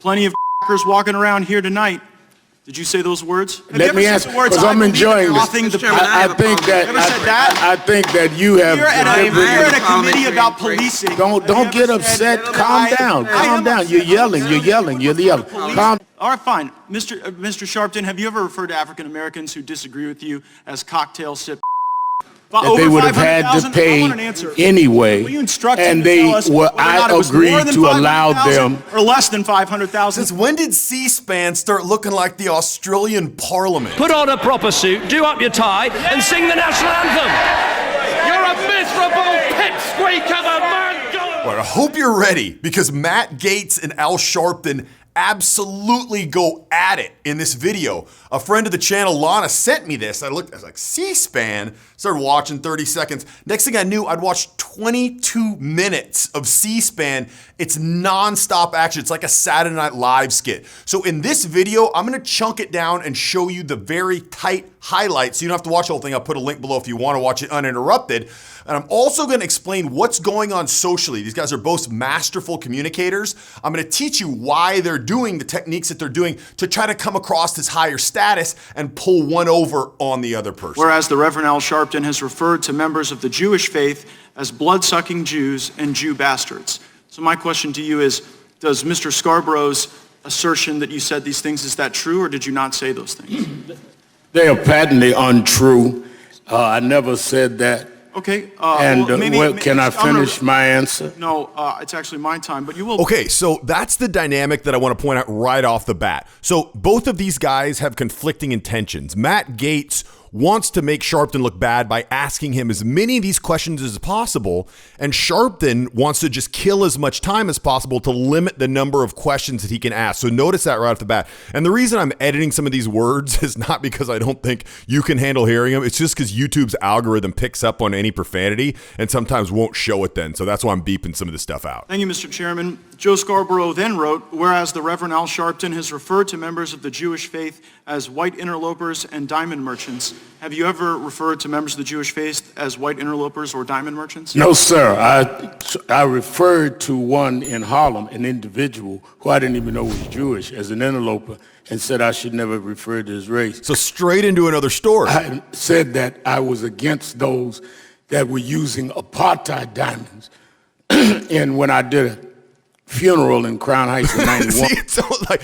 plenty of walking around here tonight. Did you say those words? Let me answer, because I'm enjoying this. I think that you have. You're at a committee about policing. Don't get upset. Calm down. Calm down. You're yelling. Calm. All right, fine. Mr. Sharpton, have you ever referred to African Americans who disagree with you as cocktail sip? That they would have had to pay anyway, and I agreed to allow them. Or less than 500,000. Since when did C-SPAN start looking like the Australian Parliament? Put on a proper suit, do up your tie, and sing the national anthem. You're a miserable pipsqueak of a man. Well, I hope you're ready, because Matt Gaetz and Al Sharpton absolutely go at it in this video. A friend of the channel, Lana, sent me this. I was like, C-SPAN? Started watching 30 seconds. Next thing I knew, I'd watched 22 minutes of C-SPAN. It's non-stop action. It's like a Saturday Night Live skit. So in this video, I'm gonna chunk it down and show you the very tight highlights. So you don't have to watch the whole thing. I'll put a link below if you wanna watch it uninterrupted. And I'm also gonna explain what's going on socially. These guys are both masterful communicators. I'm gonna teach you why they're doing the techniques that they're doing to try to come across this higher status and pull one over on the other person. Whereas the Reverend Al Sharpton has referred to members of the Jewish faith as blood-sucking Jews and Jew bastards. So my question to you is, does Mr. Scarborough's assertion that you said these things, is that true, or did you not say those things? They are patently untrue. I never said that. Okay. Can I finish my answer? No, it's actually my time, but you will. Okay, so that's the dynamic that I want to point out right off the bat. So both of these guys have conflicting intentions. Matt Gaetz wants to make Sharpton look bad by asking him as many of these questions as possible, and Sharpton wants to just kill as much time as possible to limit the number of questions that he can ask. So notice that right off the bat. And the reason I'm editing some of these words is not because I don't think you can handle hearing them. It's just because YouTube's algorithm picks up on any profanity and sometimes won't show it then. So that's why I'm beeping some of this stuff out. Thank you, Mr. Chairman. Joe Scarborough then wrote, whereas the Reverend Al Sharpton has referred to members of the Jewish faith as white interlopers and diamond merchants. Have you ever referred to members of the Jewish faith as white interlopers or diamond merchants? No, sir. I referred to one in Harlem, an individual who I didn't even know was Jewish, as an interloper, and said I should never refer to his race. So straight into another story. I said that I was against those that were using apartheid diamonds. And when I did a funeral in Crown Heights in 91. See, it's like,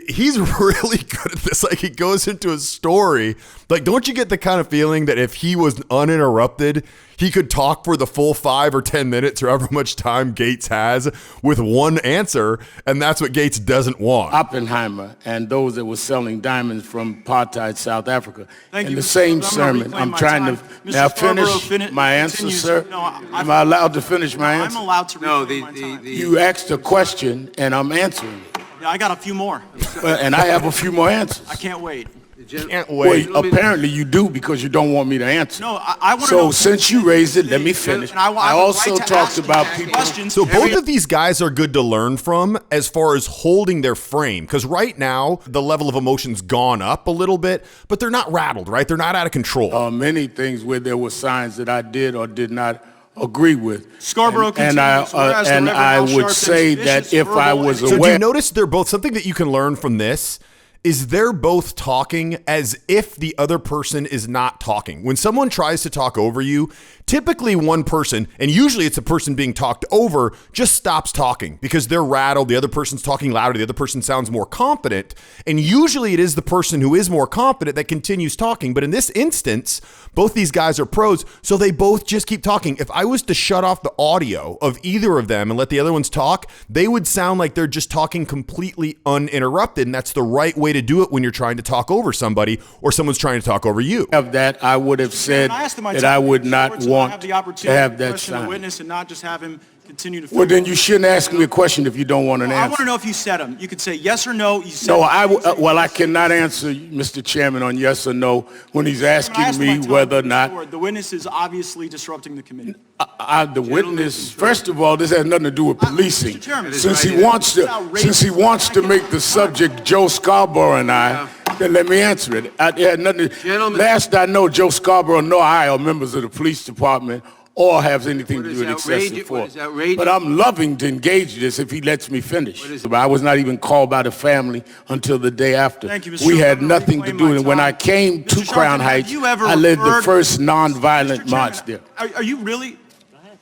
he's really good at this. Like, he goes into a story. Like, don't you get the kind of feeling that if he was uninterrupted, he could talk for the full 5 or 10 minutes or however much time Gaetz has with one answer, and that's what Gaetz doesn't want. Oppenheimer and those that were selling diamonds from apartheid South Africa. Thank in you. the same sermon, I'm trying to now finish my answer, sir. No, am I allowed to finish my answer? I'm allowed to reclaim my time. You asked a question, and I'm answering it. Yeah, I got a few more. And I have a few more answers. I can't wait. Can't wait. Well, apparently you do, because you don't want me to answer. No, I want to So know. since you raised it, let me finish. I also talked about people. So both of these guys are good to learn from as far as holding their frame, because right now the level of emotion's gone up a little bit, but they're not rattled, right? They're not out of control. Many things where there were signs that I did or did not agree with. Scarborough and I would say that if I was aware. So do you notice they're both, something that you can learn from this is they're both talking as if the other person is not talking. When someone tries to talk over you, typically one person, and usually it's a person being talked over, just stops talking because they're rattled. The other person's talking louder. The other person sounds more confident. And usually it is the person who is more confident that continues talking. But in this instance, both these guys are pros, so they both just keep talking. If I was to shut off the audio of either of them and let the other ones talk, they would sound like they're just talking completely uninterrupted. And that's the right way to do it when you're trying to talk over somebody or someone's trying to talk over you. Of that, I would have said that I would not want to have that sign. The witness and not just have him continue to. Well, then you shouldn't ask me a question if you don't want an answer. I want to know if you said them. You could say yes or no. You said no, I cannot answer, Mr. Chairman, on yes or no when he's asking me whether or not. The witness is obviously disrupting the committee. The witness, first of all, this has nothing to do with policing. Since he wants to make the subject Joe Scarborough and I, then let me answer it. It had nothing. Last I know, Joe Scarborough nor I are members of the police department or has anything to What do with is excessive outrageous- what force. is outrageous- But I'm loving to engage this if he lets me finish. But I was not even called by the family until the day after. Thank you, Mr. We Sharpton. had I'm gonna nothing to reclaim do my with it. When I time. came to Mr. Crown Sharpton, have Heights, you ever I led the referred- first Mr. nonviolent Chairman, march there. Are you really?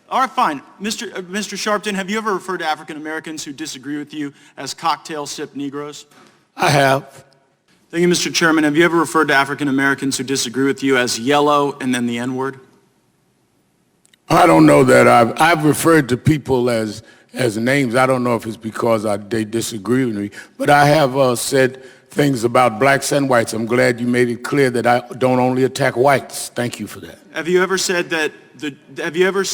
All right, fine. Mr. Sharpton, have you ever referred to African Americans who disagree with you as cocktail sip Negroes? I have. Thank you, Mr. Chairman. Have you ever referred to African Americans who disagree with you as yellow and then the N-word? I don't know that I've referred to people as names. I don't know if it's because they disagree with me, but I have said things about blacks and whites. I'm glad you made it clear that I don't only attack whites. Thank you for that. Have you ever said that? Have you ever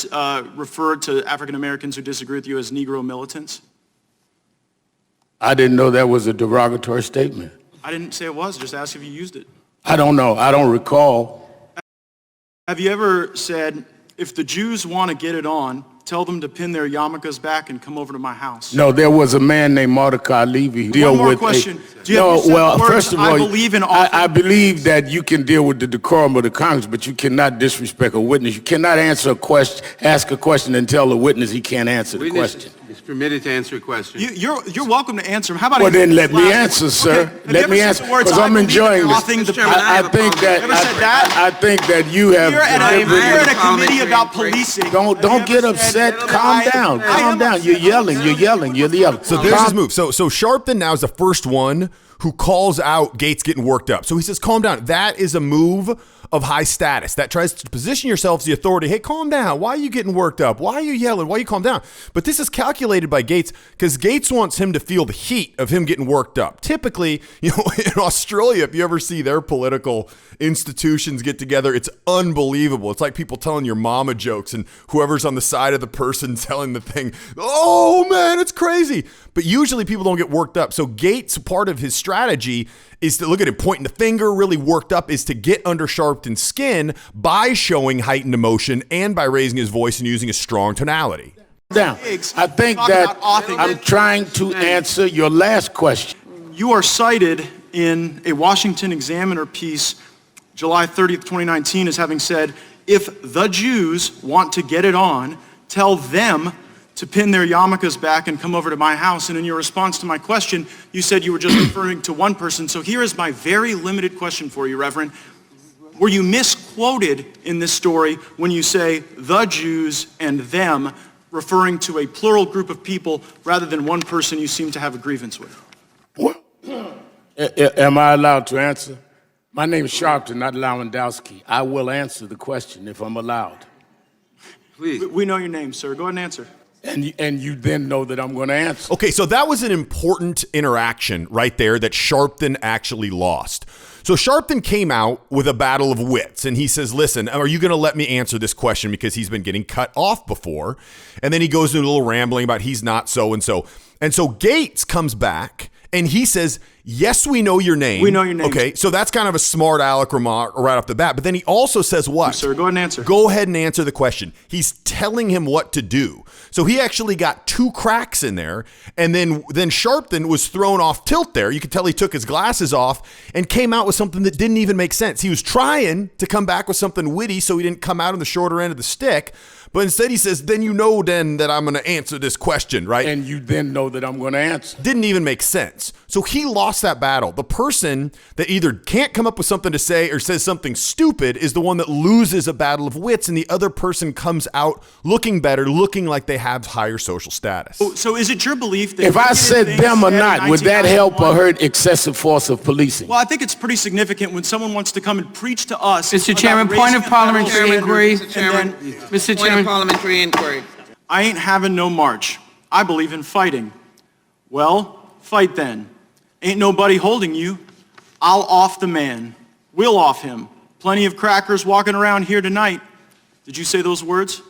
referred to African Americans who disagree with you as Negro militants? I didn't know that was a derogatory statement. I didn't say it was. Just ask if you used it. I don't know. I don't recall. Have you ever said, if the Jews want to get it on, tell them to pin their yarmulkes back and come over to my house? No, there was a man named Mordecai Levy who deal One more with question. Do you have the well, words, first of "I all, believe in I believe that you can deal with the decorum of the Congress, but you cannot disrespect a witness. You cannot answer a question, ask a question, and tell the witness he can't answer the Witness question. is permitted to answer a question. You're welcome to answer them. How about Well, I then let me last answer, one? sir. Okay. Have Let you me ever answer, said the words, because "I I'm believe in enjoying this. nothing the Mr. Chairman, I I have a think problem. that You ever said that? I think that you have. You're at a a committee parliamentary about break. policing. Don't Have you ever get said upset. that Calm I down. am Calm down. upset? You're yelling. You're yelling. You're yelling. So there's his move. So Sharpton now is the first one who calls out Gaetz getting worked up. So he says, calm down. That is a move of high status. That tries to position yourself as the authority. Hey, calm down. Why are you getting worked up? Why are you yelling? Why are you calm down? But this is calculated by Gaetz because Gaetz wants him to feel the heat of him getting worked up. Typically, in Australia, if you ever see their political institutions get together, it's unbelievable. It's like people telling your mama jokes and whoever's on the side of the person telling the thing, oh man, it's crazy. But usually people don't get worked up. So Gaetz, part of his strategy is to look at him pointing the finger, really worked up, is to get under Sharpton's skin by showing heightened emotion and by raising his voice and using a strong tonality. Down. I think that I'm trying to answer your last question. You are cited in a Washington Examiner piece, July 30th, 2019, as having said, if the Jews want to get it on, tell them to pin their yarmulkes back and come over to my house. And in your response to my question, you said you were just referring to one person. So here is my very limited question for you, Reverend. Were you misquoted in this story when you say the Jews and them, referring to a plural group of people rather than one person you seem to have a grievance with? Well, am I allowed to answer? My name is Sharpton, not Lewandowski. I will answer the question if I'm allowed. Please. We know your name, sir. Go ahead and answer. And you then know that I'm going to answer. Okay, so that was an important interaction right there that Sharpton actually lost. So Sharpton came out with a battle of wits, and he says, listen, are you going to let me answer this question? Because he's been getting cut off before. And then he goes into a little rambling about he's not so-and-so. And so Gaetz comes back, and he says, yes, we know your name. We know your name. Okay, so that's kind of a smart aleck remark right off the bat. But then he also says what? Yes, sir, go ahead and answer. Go ahead and answer the question. He's telling him what to do. So he actually got two cracks in there, and then Sharpton was thrown off tilt there. You could tell he took his glasses off and came out with something that didn't even make sense. He was trying to come back with something witty so he didn't come out on the shorter end of the stick, but instead he says, then you know then that I'm going to answer this question, right? And you then know that I'm going to answer. Didn't even make sense. So he lost that battle. The person that either can't come up with something to say or says something stupid is the one that loses a battle of wits, and the other person comes out looking better, looking like they have higher social status. So is it your belief that If I said them or not, would that help or hurt excessive force of policing? Well, I think it's pretty significant when someone wants to come and preach to us. Mr. about Chairman, point of raising a federal parliamentary standard, inquiry. Mr. Chairman, and then, Mr. Point Chairman. of parliamentary inquiry. I ain't having no march. I believe in fighting. Well, fight then. Ain't nobody holding you. I'll off the man. We'll off him. Plenty of crackers walking around here tonight. Did you say those words?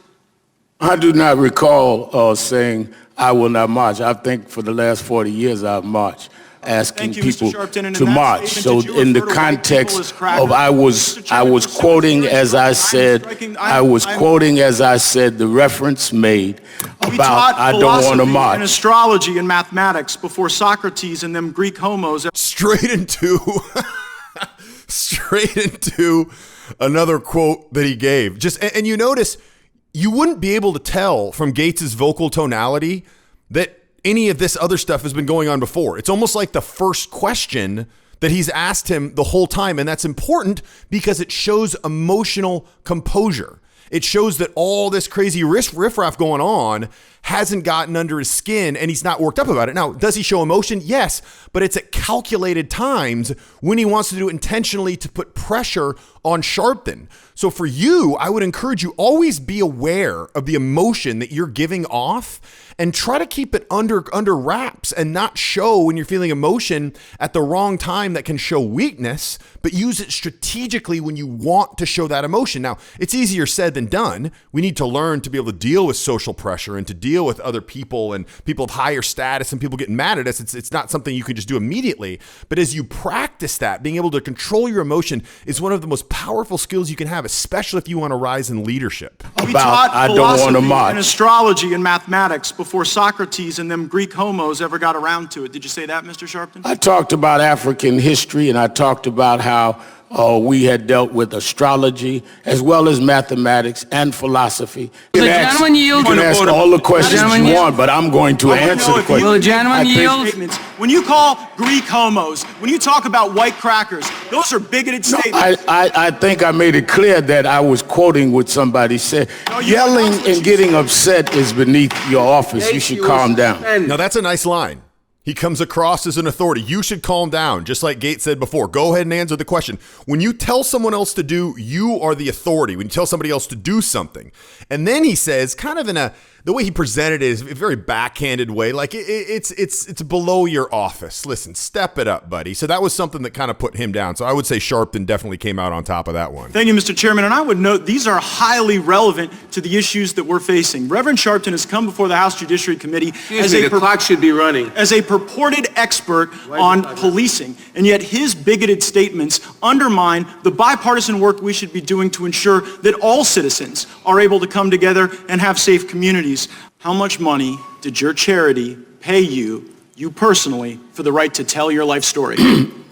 I do not recall saying I will not march. I think for the last 40 years I've marched, asking Thank you, Mr. people Sharpton. And to in that march. So statement, did you in the refer to white people context as crackers? of I was Mr. Chairman, there's so quoting much as I I'm said, striking- I was I'm- quoting as I said the reference made We about taught I don't want to philosophy and march. astrology and mathematics before Socrates and them Greek homos. Straight into another quote that he gave. And you notice you wouldn't be able to tell from Gaetz's vocal tonality that any of this other stuff has been going on before. It's almost like the first question that he's asked him the whole time. And that's important because it shows emotional composure. It shows that all this crazy riffraff going on hasn't gotten under his skin and he's not worked up about it. Now, does he show emotion? Yes, but it's at calculated times when he wants to do it intentionally to put pressure on Sharpton. So for you, I would encourage you, always be aware of the emotion that you're giving off and try to keep it under wraps and not show when you're feeling emotion at the wrong time that can show weakness, but use it strategically when you want to show that emotion. Now, it's easier said than done. We need to learn to be able to deal with social pressure and to deal with other people and people of higher status and people getting mad at us. It's not something you can just do immediately. But as you practice that, being able to control your emotion is one of the most powerful skills you can have, especially if you want to rise in leadership. We taught I don't want to philosophy march. and astrology and mathematics before Socrates and them Greek homos ever got around to it. Did you say that, Mr. Sharpton? I talked about African history, and I talked about how we had dealt with astrology as well as mathematics and philosophy. The gentleman yield. You can ask all the questions Gentleman you yield. want, but I'm going to answer the question. Will the gentleman I think- yield? Statements. When you call Greek homos, when you talk about white crackers, those are bigoted statements. I think I made it clear that I was quoting what somebody said. No, you- Yelling that's what you and getting said. upset is beneath your office. You should calm down. Now, that's a nice line. He comes across as an authority. You should calm down, just like Gaetz said before. Go ahead and answer the question. When you tell someone else to do, you are the authority. When you tell somebody else to do something. And then he says, kind of in the way he presented it is a very backhanded way, like it's below your office. Listen, step it up, buddy. So that was something that kind of put him down. So I would say Sharpton definitely came out on top of that one. Thank you, Mr. Chairman. And I would note these are highly relevant to the issues that we're facing. Reverend Sharpton has come before the House Judiciary Committee Excuse me, the clock should be running. as a purported expert on policing, and yet his bigoted statements undermine the bipartisan work we should be doing to ensure that all citizens are able to come together and have safe communities. How much money did your charity pay you personally, for the right to tell your life story?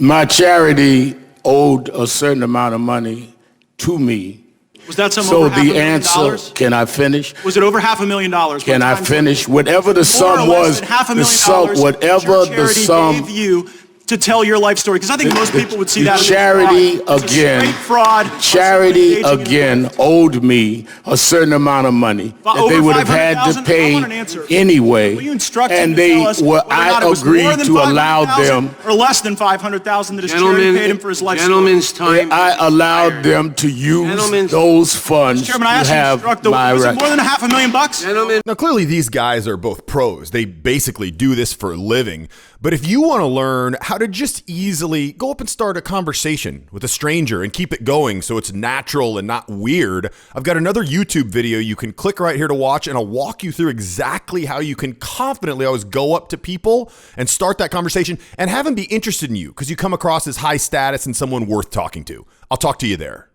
My charity owed a certain amount of money to me. Was that some So over $500,000? the answer, can I finish? Was it over $500,000? Can I finish? Whatever the More or sum less was, than $500,000 the sum, whatever your the charity sum. gave you to tell your life story, because I think most people would see that as a charity fraud. It's a again, straight fraud. charity Engaging in again owed me a certain amount of money that over they would have had to 500,000? I pay want an answer. anyway, Will you instruct him and to they tell us were. whether or not I it was more agreed than to allow 500,000 them. or less than 500,000 that his charity paid him for his life story? Gentleman's time. I allowed them to use Gentlemen's- those funds Chairman, I to asked you to have instruct the my was it right. more than $500,000? Gentlemen. Now, clearly, these guys are both pros. They basically do this for a living. But if you want to learn how to just easily go up and start a conversation with a stranger and keep it going so it's natural and not weird, I've got another YouTube video you can click right here to watch, and I'll walk you through exactly how you can confidently always go up to people and start that conversation and have them be interested in you because you come across as high status and someone worth talking to. I'll talk to you there.